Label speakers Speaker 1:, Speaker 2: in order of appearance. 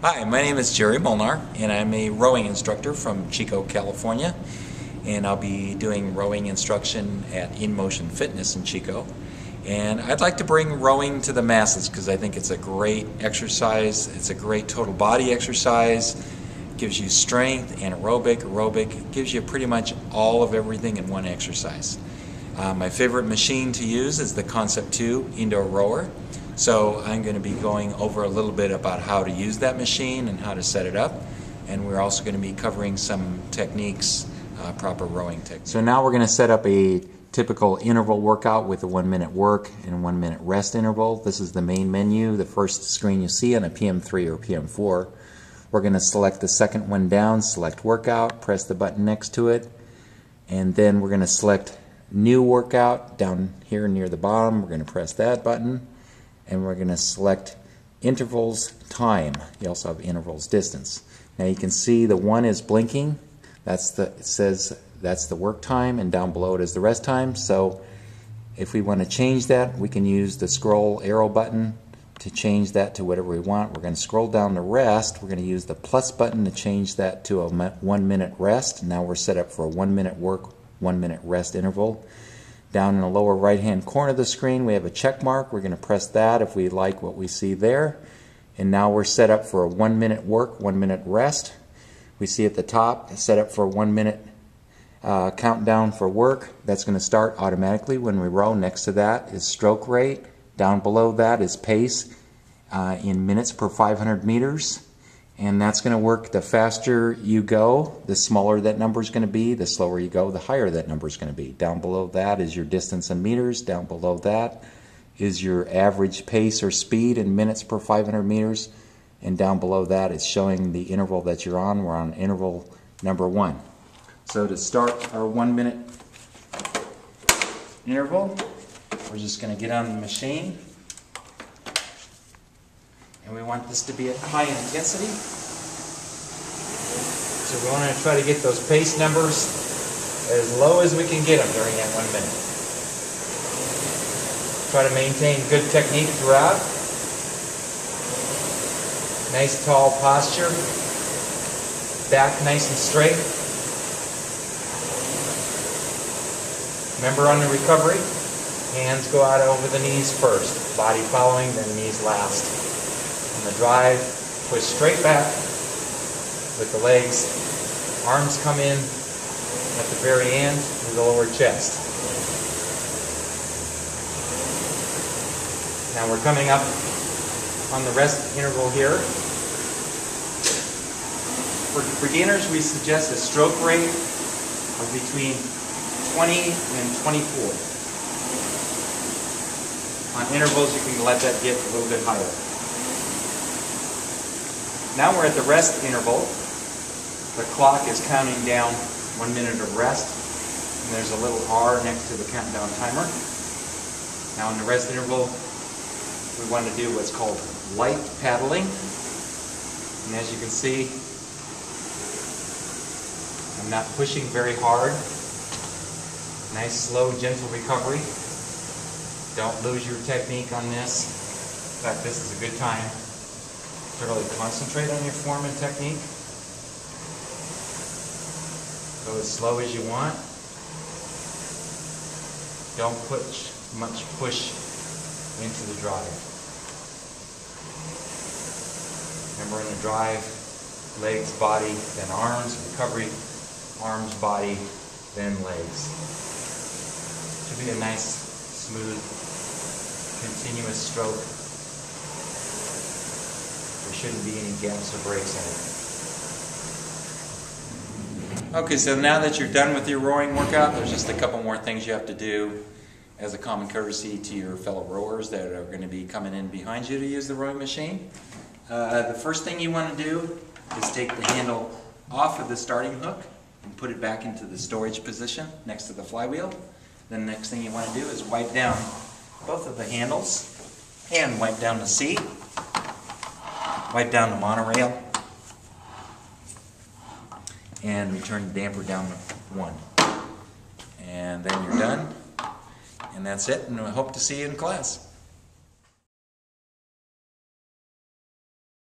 Speaker 1: Hi, my name is Jerry Molnar, and I'm a rowing instructor from Chico, California. And I'll be doing rowing instruction at In Motion Fitness in Chico. And I'd like to bring rowing to the masses because I think it's a great exercise. It's a great total body exercise. It gives you strength, aerobic. It gives you pretty much all of everything in one exercise. My favorite machine to use is the Concept 2 indoor rower. So I'm going to be going over a little bit about how to use that machine and how to set it up. And we're also going to be covering some techniques, proper rowing techniques. So now we're going to set up a typical interval workout with a 1 minute work and 1 minute rest interval. This is the main menu, the first screen you see on a PM3 or PM4. We're going to select the second one down, select workout, press the button next to it, and then we're going to select new workout down here near the bottom. We're going to press that button. And we're going to select intervals time. You also have intervals distance. Now you can see the one is blinking. It says that's the work time, and down below it is the rest time. So if we want to change that, we can use the scroll arrow button to change that to whatever we want. We're going to scroll down to rest. We're going to use the plus button to change that to a 1 minute rest. Now we're set up for a 1 minute work, 1 minute rest interval. Down in the lower right hand corner of the screen we have a check mark. We're going to press that if we like what we see there. And now we're set up for a 1 minute work, 1 minute rest. We see at the top set up for a 1 minute countdown for work. That's going to start automatically when we row. Next to that is stroke rate. Down below that is pace in minutes per 500 meters. And that's going to work. The faster you go, the smaller that number is going to be. The slower you go, the higher that number is going to be. Down below that is your distance in meters. Down below that is your average pace or speed in minutes per 500 meters. And down below that is showing the interval that you're on. We're on interval number 1. So to start our 1 minute interval, we're just going to get on the machine. And we want this to be at high intensity. So we want to try to get those pace numbers as low as we can get them during that 1 minute. Try to maintain good technique throughout. Nice tall posture. Back nice and straight. Remember on the recovery, hands go out over the knees first. Body following, then knees last. On the drive, push straight back with the legs. Arms come in at the very end with the lower chest. Now we're coming up on the rest interval here. For beginners, we suggest a stroke rate of between 20 and 24. On intervals, you can let that get a little bit higher. Now we're at the rest interval. The clock is counting down 1 minute of rest, and there's a little R next to the countdown timer. Now in the rest interval, we want to do what's called light paddling. And as you can see, I'm not pushing very hard. Nice, slow, gentle recovery. Don't lose your technique on this. In fact, this is a good time to really concentrate on your form and technique. Go as slow as you want. Don't put much push into the drive. Remember, in the drive, legs, body, then arms. Recovery, arms, body, then legs. Should be a nice, smooth, continuous stroke. There shouldn't be any gaps or breaks in it. Okay, so now that you're done with your rowing workout, there's just a couple more things you have to do as a common courtesy to your fellow rowers that are going to be coming in behind you to use the rowing machine. The first thing you want to do is take the handle off of the starting hook and put it back into the storage position next to the flywheel. Then the next thing you want to do is wipe down both of the handles and wipe down the seat. Wipe down the monorail and return the damper down to 1. And then you're done. And that's it, and I hope to see you in class.